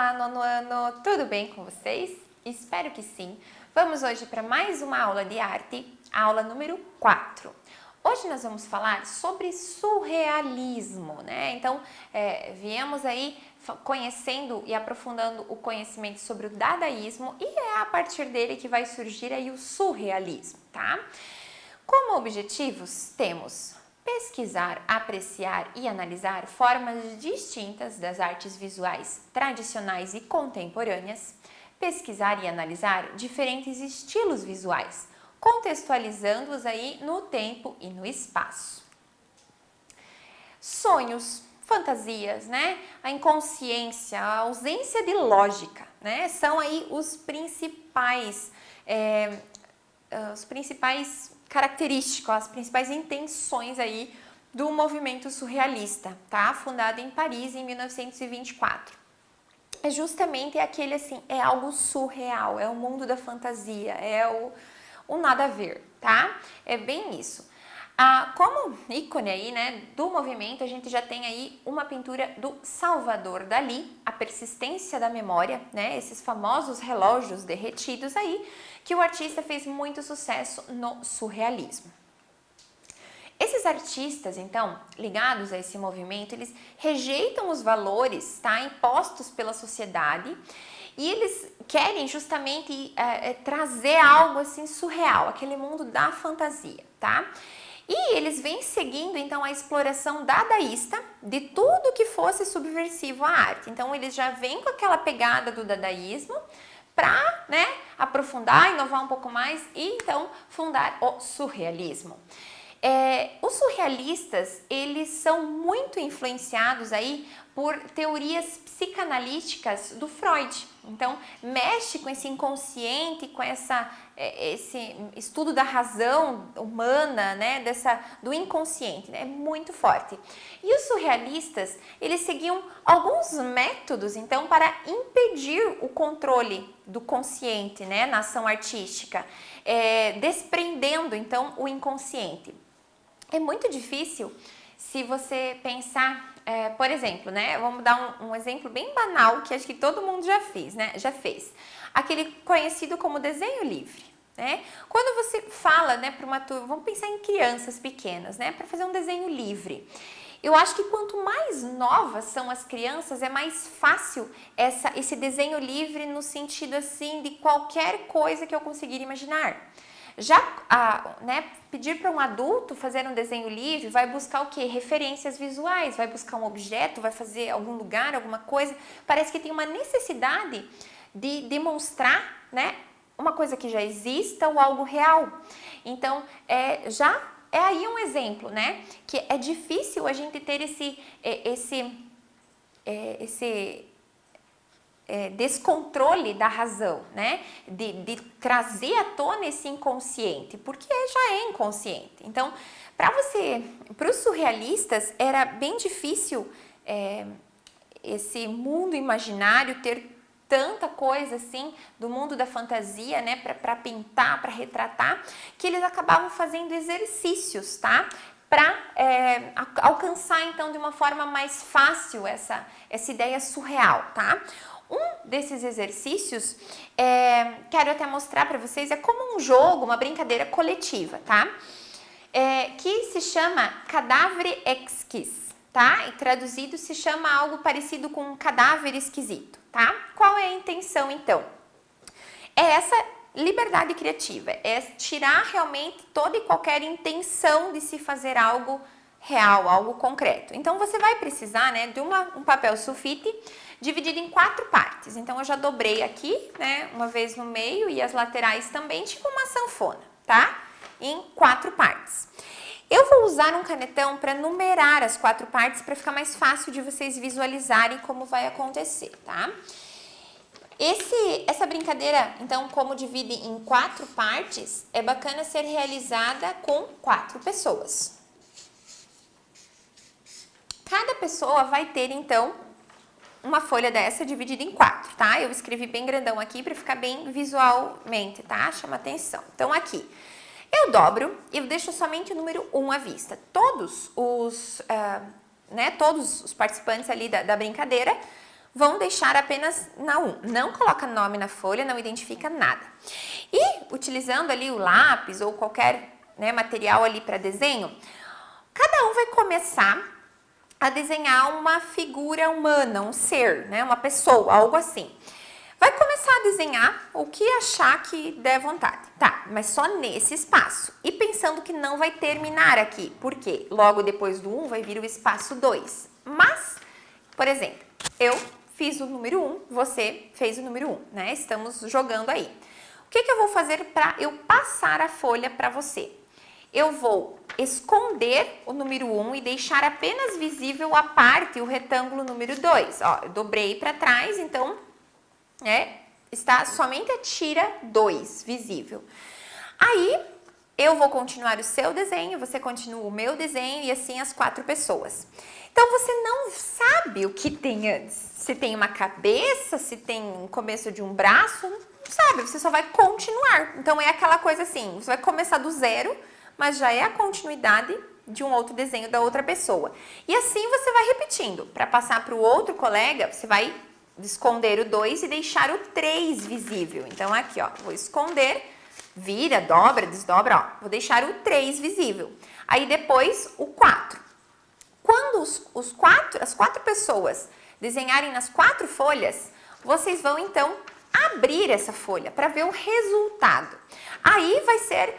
Olá, nono ano! Tudo bem com vocês? Espero que sim. Vamos hoje para mais uma aula de arte, aula número 4. Hoje nós vamos falar sobre surrealismo, né? Então, viemos aí conhecendo e aprofundando o conhecimento sobre o dadaísmo e é a partir dele que vai surgir aí o surrealismo, tá? Como objetivos, temos pesquisar, apreciar e analisar formas distintas das artes visuais tradicionais e contemporâneas, pesquisar e analisar diferentes estilos visuais, contextualizando-os aí no tempo e no espaço. Sonhos, fantasias, né? A inconsciência, a ausência de lógica, né? São aí os principais características, as principais intenções aí do movimento surrealista, tá? Fundado em Paris em 1924. É justamente aquele assim, é algo surreal, é o mundo da fantasia, é o nada a ver, tá? É bem isso. Como ícone aí, né, do movimento, a gente já tem aí uma pintura do Salvador Dalí, A Persistência da Memória, né, esses famosos relógios derretidos aí, que o artista fez muito sucesso no surrealismo. Esses artistas, então, ligados a esse movimento, eles rejeitam os valores, tá, impostos pela sociedade e eles querem justamente trazer algo assim surreal, aquele mundo da fantasia, tá? E eles vêm seguindo, então, a exploração dadaísta de tudo que fosse subversivo à arte. Então, eles já vêm com aquela pegada do dadaísmo para, né, aprofundar, inovar um pouco mais e, então, fundar o surrealismo. Os surrealistas, eles são muito influenciados aí por teorias psicanalíticas do Freud. Então, mexe com esse inconsciente, com esse estudo da razão humana, né, do inconsciente, né, é muito forte. E os surrealistas, eles seguiam alguns métodos, então, para impedir o controle do consciente, né, na ação artística, desprendendo, então, o inconsciente. É muito difícil se você pensar, por exemplo, né? Vamos dar um exemplo bem banal que acho que todo mundo já fez, né? Aquele conhecido como desenho livre, né? Quando você fala, né, para uma turma, vamos pensar em crianças pequenas, né? Para fazer um desenho livre. Eu acho que quanto mais novas são as crianças, é mais fácil esse desenho livre no sentido assim de qualquer coisa que eu conseguir imaginar. Já pedir para um adulto fazer um desenho livre, vai buscar o quê? Referências visuais, vai buscar um objeto, vai fazer algum lugar, alguma coisa. Parece que tem uma necessidade de demonstrar, né, uma coisa que já exista ou algo real. Então, já é aí um exemplo, né? Que é difícil a gente ter esse descontrole da razão, né? De trazer à tona esse inconsciente, porque já é inconsciente. Então, para os surrealistas, era bem difícil esse mundo imaginário ter tanta coisa assim do mundo da fantasia, né? Para pintar, para retratar, que eles acabavam fazendo exercícios, tá? Para alcançar, então, de uma forma mais fácil essa ideia surreal, tá? Um desses exercícios, quero até mostrar para vocês, é como um jogo, uma brincadeira coletiva, tá? Que se chama Cadavre Exquis, tá? E traduzido se chama algo parecido com um cadáver esquisito, tá? Qual é a intenção, então? É essa liberdade criativa, é tirar realmente toda e qualquer intenção de se fazer algo real, algo concreto. Então, você vai precisar, né, de um papel sulfite dividido em 4 partes. Então, eu já dobrei aqui, né, uma vez no meio e as laterais também, tipo uma sanfona, tá? Em 4 partes. Eu vou usar um canetão para numerar as 4 partes para ficar mais fácil de vocês visualizarem como vai acontecer, tá? Essa brincadeira, então, como divide em 4 partes, é bacana ser realizada com 4 pessoas. Cada pessoa vai ter, então, uma folha dessa dividida em 4, tá? Eu escrevi bem grandão aqui para ficar bem visualmente, tá? Chama atenção. Então, aqui, eu dobro e deixo somente o número 1 à vista. Todos os participantes ali da brincadeira vão deixar apenas na 1. Não coloca nome na folha, não identifica nada. E utilizando ali o lápis ou qualquer, né, material ali para desenho, cada um vai começar a desenhar uma figura humana, um ser, né, uma pessoa, algo assim. Vai começar a desenhar o que achar que der vontade. Tá, mas só nesse espaço. E pensando que não vai terminar aqui, porque logo depois do 1 vai vir o espaço 2. Mas, por exemplo, eu fiz o número 1, você fez o número 1, né? Estamos jogando aí. O que eu vou fazer para eu passar a folha para você? Eu vou esconder o número 1 e deixar apenas visível a parte, o retângulo número 2. Ó, eu dobrei para trás, então, está somente a tira 2 visível. Aí, eu vou continuar o seu desenho, você continua o meu desenho e assim as 4 pessoas. Então, você não sabe o que tem antes. Se tem uma cabeça, se tem um começo de um braço, não sabe, você só vai continuar. Então, é aquela coisa assim, você vai começar do zero, mas já é a continuidade de um outro desenho da outra pessoa. E assim você vai repetindo. Para passar para o outro colega, você vai esconder o 2 e deixar o 3 visível. Então, aqui, ó, vou esconder, vira, dobra, desdobra, ó, vou deixar o 3 visível. Aí, depois, o 4. Quando as 4 pessoas desenharem nas 4 folhas, vocês vão, então, abrir essa folha para ver o resultado. Aí vai ser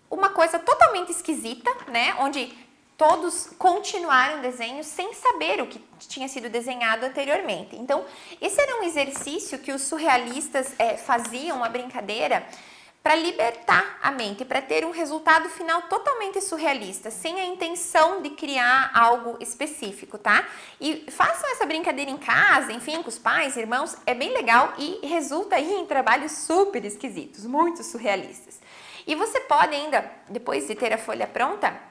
uma coisa totalmente esquisita, né? Onde todos continuaram o desenho sem saber o que tinha sido desenhado anteriormente. Então, esse era um exercício que os surrealistas faziam, uma brincadeira, para libertar a mente, para ter um resultado final totalmente surrealista, sem a intenção de criar algo específico, tá? E façam essa brincadeira em casa, enfim, com os pais, irmãos, é bem legal e resulta aí em trabalhos super esquisitos, muito surrealistas. E você pode ainda, depois de ter a folha pronta,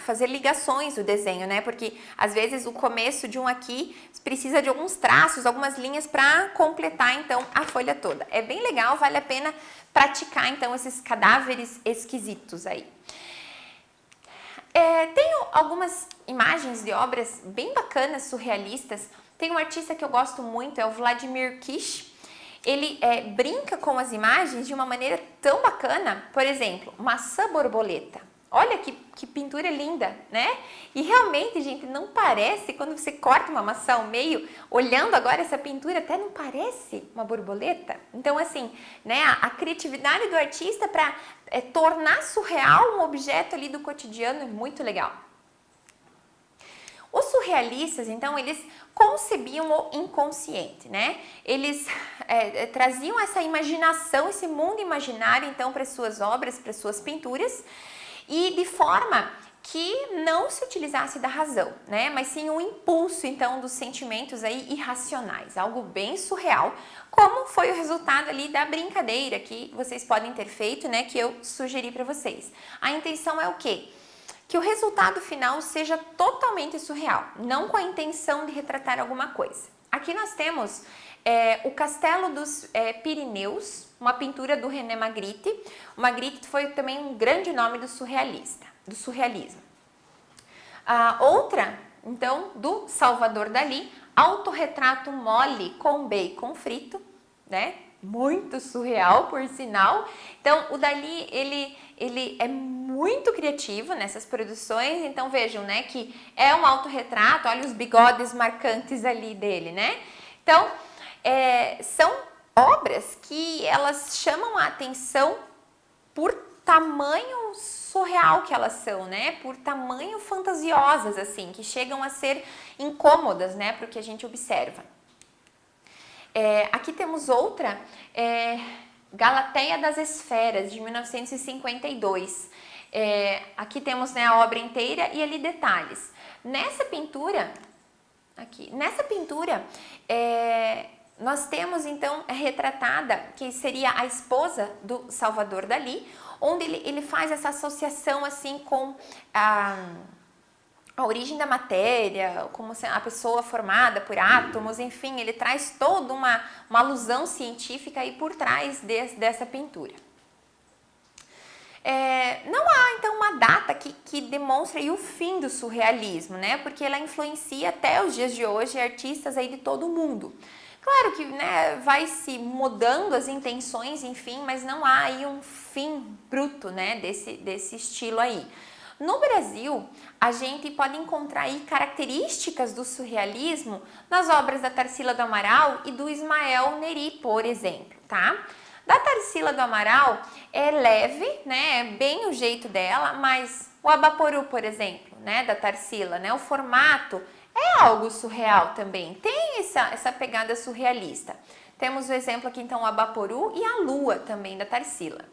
fazer ligações do desenho, né? Porque às vezes o começo de um aqui precisa de alguns traços, algumas linhas para completar então a folha toda. É bem legal, vale a pena praticar então esses cadáveres esquisitos aí. Tenho algumas imagens de obras bem bacanas, surrealistas. Tem um artista que eu gosto muito, é o Vladimir Kish. Ele brinca com as imagens de uma maneira tão bacana. Por exemplo, maçã borboleta. Olha que pintura linda, né? E realmente, gente, não parece, quando você corta uma maçã ao meio, olhando agora essa pintura, até não parece uma borboleta. Então, assim, né, a criatividade do artista para tornar surreal um objeto ali do cotidiano é muito legal. Os surrealistas, então, eles concebiam o inconsciente, né? Eles traziam essa imaginação, esse mundo imaginário, então, para as suas obras, para as suas pinturas, e de forma que não se utilizasse da razão, né? Mas sim um impulso, então, dos sentimentos aí irracionais, algo bem surreal, como foi o resultado ali da brincadeira que vocês podem ter feito, né? Que eu sugeri para vocês. A intenção é o quê? Que o resultado final seja totalmente surreal, não com a intenção de retratar alguma coisa. Aqui nós temos o Castelo dos Pirineus, uma pintura do René Magritte. O Magritte foi também um grande nome do surrealismo. Outra, então, do Salvador Dalí, autorretrato mole com bacon frito, né? Muito surreal, por sinal. Então, o Dalí, ele é muito criativo nessas produções. Então, vejam, né, que é um autorretrato, olha os bigodes marcantes ali dele, né? Então, são obras que elas chamam a atenção por tamanho surreal que elas são, né? Por tamanho fantasiosas, assim, que chegam a ser incômodas, né, para o que a gente observa. Aqui temos outra, Galateia das Esferas, de 1952. Aqui temos, né, a obra inteira e ali detalhes. Nessa pintura, nós temos, então, retratada, que seria a esposa do Salvador Dalí, onde ele faz essa associação, assim, com a origem da matéria, como a pessoa formada por átomos, enfim, ele traz toda uma alusão científica aí por trás dessa pintura. Não há, então, uma data que que demonstra aí o fim do surrealismo, né? Porque ela influencia até os dias de hoje artistas aí de todo o mundo. Claro que, né, vai se mudando as intenções, enfim, mas não há aí um fim bruto, né, desse estilo aí. No Brasil, a gente pode encontrar aí características do surrealismo nas obras da Tarsila do Amaral e do Ismael Neri, por exemplo, tá? Da Tarsila do Amaral é leve, né, é bem o jeito dela, mas o Abaporu, por exemplo, né, da Tarsila, né, o formato é algo surreal também, tem essa pegada surrealista. Temos o exemplo aqui então o Abaporu e a Lua também da Tarsila.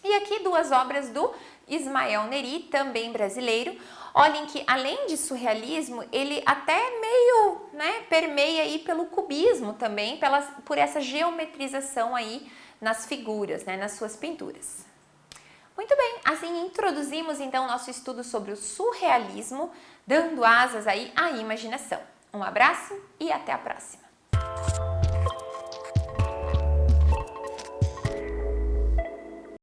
E aqui duas obras do Ismael Neri, também brasileiro. Olhem que além de surrealismo, ele até meio, né, permeia aí pelo cubismo também, por essa geometrização aí nas figuras, né, nas suas pinturas. Muito bem, assim introduzimos então o nosso estudo sobre o surrealismo, dando asas aí à imaginação. Um abraço e até a próxima!